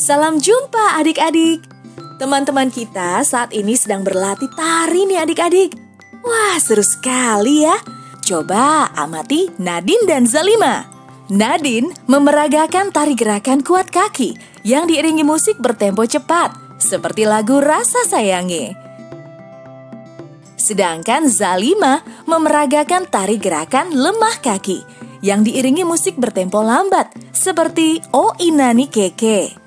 Salam jumpa adik-adik. Teman-teman kita saat ini sedang berlatih tari nih adik-adik. Wah, seru sekali ya. Coba amati Nadine dan Zalima. Nadine memeragakan tari gerakan kuat kaki yang diiringi musik bertempo cepat, seperti lagu Rasa Sayangi. Sedangkan Zalima memeragakan tari gerakan lemah kaki yang diiringi musik bertempo lambat, seperti O Inani Keke.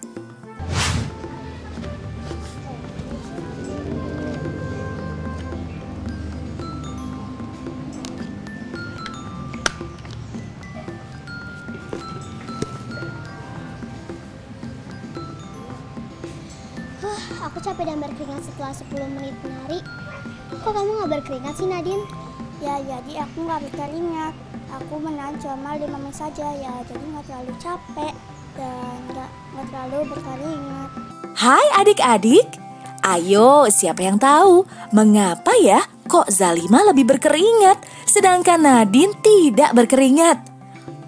Aku capek dan berkeringat setelah 10 menit menari. Kok kamu gak berkeringat sih, Nadine? Ya, jadi aku gak berkeringat. Aku menari cuma 5 menit saja ya, jadi gak terlalu capek dan gak terlalu berkeringat. Hai adik-adik, ayo siapa yang tahu mengapa ya kok Zalima lebih berkeringat sedangkan Nadine tidak berkeringat?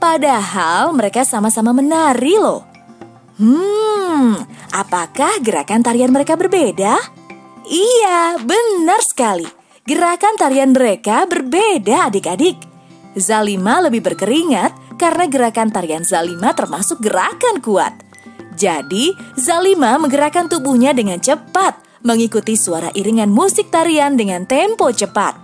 Padahal mereka sama-sama menari loh. Apakah gerakan tarian mereka berbeda? Iya, benar sekali. Gerakan tarian mereka berbeda adik-adik. Zalima lebih berkeringat karena gerakan tarian Zalima termasuk gerakan kuat. Jadi, Zalima menggerakkan tubuhnya dengan cepat, mengikuti suara iringan musik tarian dengan tempo cepat.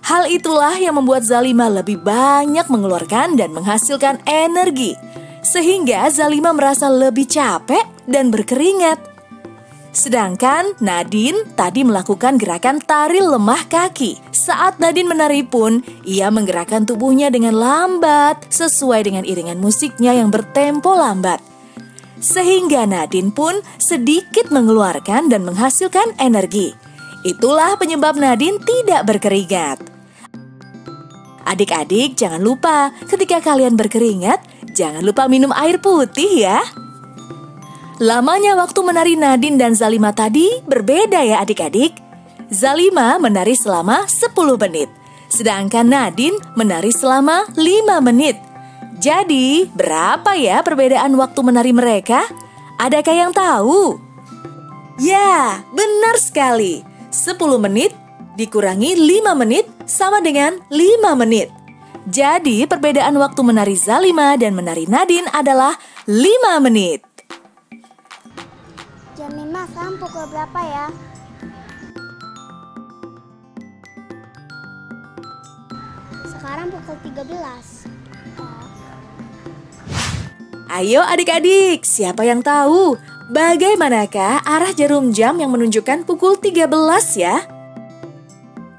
Hal itulah yang membuat Zalima lebih banyak mengeluarkan dan menghasilkan energi, sehingga Zalima merasa lebih capek dan berkeringat. Sedangkan Nadine tadi melakukan gerakan tari lemah kaki. Saat Nadine menari pun, ia menggerakkan tubuhnya dengan lambat sesuai dengan iringan musiknya yang bertempo lambat. Sehingga Nadine pun sedikit mengeluarkan dan menghasilkan energi. Itulah penyebab Nadine tidak berkeringat. Adik-adik jangan lupa ketika kalian berkeringat, jangan lupa minum air putih ya. Lamanya waktu menari Nadine dan Zalima tadi berbeda ya adik-adik. Zalima menari selama 10 menit, sedangkan Nadine menari selama 5 menit. Jadi, berapa ya perbedaan waktu menari mereka? Adakah yang tahu? Ya, benar sekali. 10 menit dikurangi 5 menit sama dengan 5 menit. Jadi, perbedaan waktu menari Zalima dan menari Nadine adalah 5 menit. Jam 5 sekarang pukul berapa ya? Sekarang pukul 13. Ayo adik-adik, siapa yang tahu bagaimanakah arah jarum jam yang menunjukkan pukul 13 ya?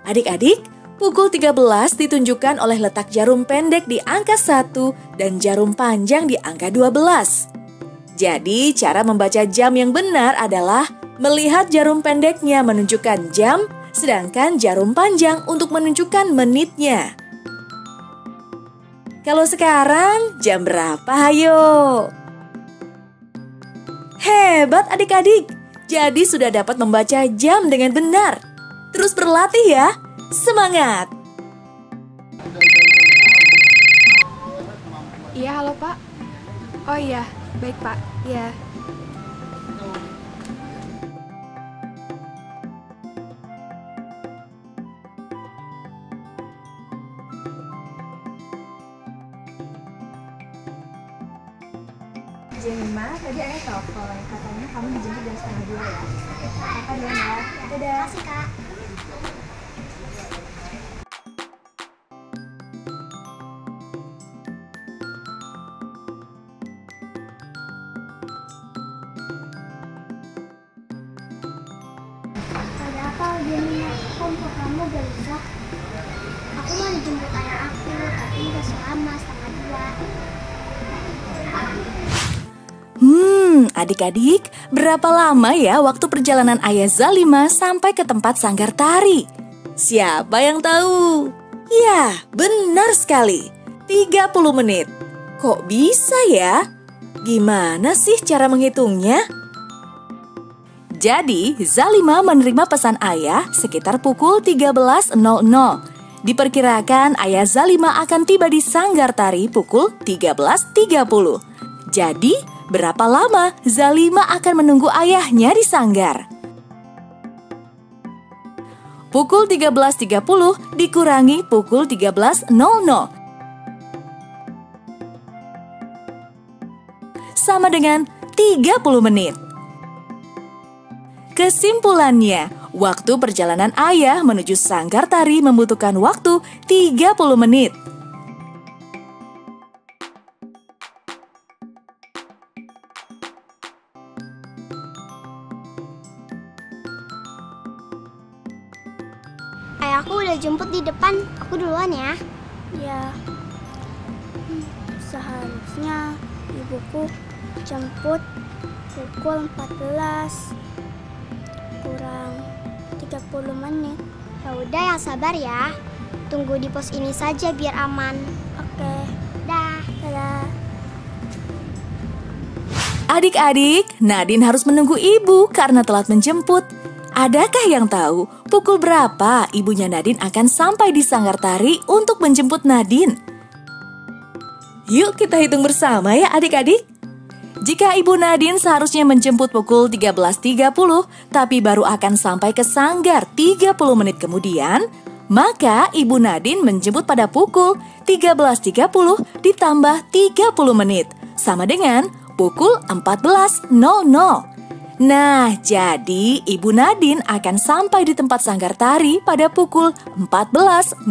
Adik-adik, pukul 13 ditunjukkan oleh letak jarum pendek di angka 1 dan jarum panjang di angka 12. Jadi, cara membaca jam yang benar adalah melihat jarum pendeknya menunjukkan jam, sedangkan jarum panjang untuk menunjukkan menitnya. Kalau sekarang, jam berapa ayo? Hebat adik-adik, jadi sudah dapat membaca jam dengan benar. Terus berlatih ya, semangat! Iya, halo Pak. Oh iya, baik Pak, iya. Jemima, tadi ayah telepon, katanya kamu dijemput jam 1:30 ya. Kakak duluan ya. Dadah. Makasih, Kak. Ada apa Jemima? Kok kamu gelisah? Aku mau dijemput ayah aku, tapi udah selama 1:30. Adik-adik, berapa lama ya waktu perjalanan ayah Zalima sampai ke tempat sanggar tari? Siapa yang tahu? Ya, benar sekali. 30 menit. Kok bisa ya? Gimana sih cara menghitungnya? Jadi, Zalima menerima pesan ayah sekitar pukul 13.00. Diperkirakan ayah Zalima akan tiba di sanggar tari pukul 13.30. Jadi, berapa lama Zalima akan menunggu ayahnya di sanggar? Pukul 13.30 dikurangi pukul 13.00. Sama dengan 30 menit. Kesimpulannya, waktu perjalanan ayah menuju sanggar tari membutuhkan waktu 30 menit. Ayahku udah jemput di depan, aku duluan ya. Ya, seharusnya ibuku jemput pukul 14 kurang 30 menit. Ya udah yang sabar ya. Tunggu di pos ini saja biar aman. Oke, Dah. dadah. Adik-adik, Nadine harus menunggu ibu karena telat menjemput. Adakah yang tahu pukul berapa ibunya Nadine akan sampai di sanggar tari untuk menjemput Nadine? Yuk kita hitung bersama ya adik-adik. Jika ibu Nadine seharusnya menjemput pukul 13.30, tapi baru akan sampai ke sanggar 30 menit kemudian, maka ibu Nadine menjemput pada pukul 13.30 ditambah 30 menit, sama dengan pukul 14.00. Nah, jadi Ibu Nadine akan sampai di tempat sanggar tari pada pukul 14.00.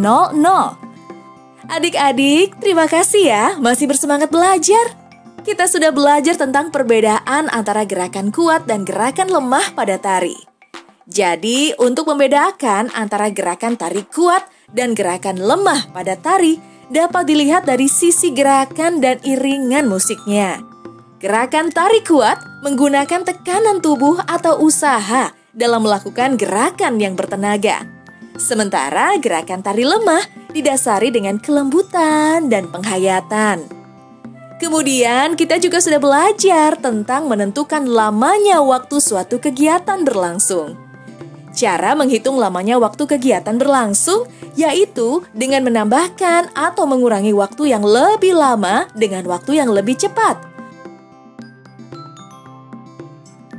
Adik-adik, terima kasih ya masih bersemangat belajar. Kita sudah belajar tentang perbedaan antara gerakan kuat dan gerakan lemah pada tari. Jadi, untuk membedakan antara gerakan tari kuat dan gerakan lemah pada tari dapat dilihat dari sisi gerakan dan iringan musiknya. Gerakan tari kuat menggunakan tekanan tubuh atau usaha dalam melakukan gerakan yang bertenaga. Sementara gerakan tari lemah didasari dengan kelembutan dan penghayatan. Kemudian kita juga sudah belajar tentang menentukan lamanya waktu suatu kegiatan berlangsung. Cara menghitung lamanya waktu kegiatan berlangsung yaitu dengan menambahkan atau mengurangi waktu yang lebih lama dengan waktu yang lebih cepat.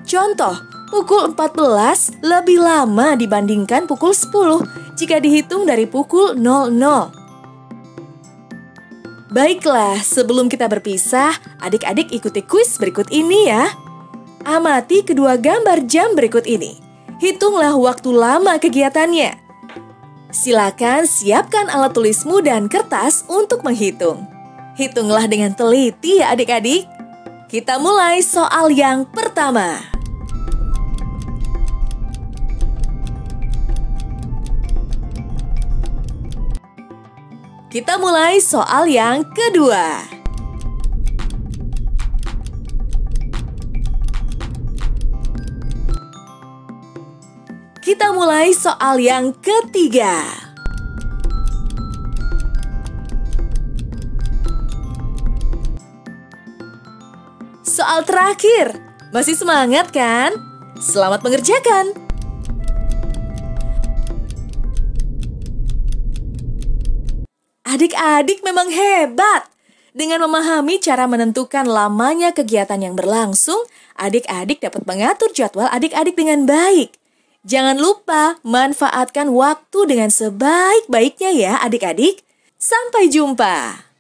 Contoh, pukul 14 lebih lama dibandingkan pukul 10 jika dihitung dari pukul 00. Baiklah, sebelum kita berpisah, adik-adik ikuti kuis berikut ini ya. Amati kedua gambar jam berikut ini. Hitunglah waktu lama kegiatannya. Silakan siapkan alat tulismu dan kertas untuk menghitung. Hitunglah dengan teliti ya adik-adik. Kita mulai soal yang pertama. Kita mulai soal yang kedua. Kita mulai soal yang ketiga. Soal terakhir. Masih semangat kan? Selamat mengerjakan. Adik-adik memang hebat. Dengan memahami cara menentukan lamanya kegiatan yang berlangsung, adik-adik dapat mengatur jadwal adik-adik dengan baik. Jangan lupa manfaatkan waktu dengan sebaik-baiknya ya adik-adik. Sampai jumpa.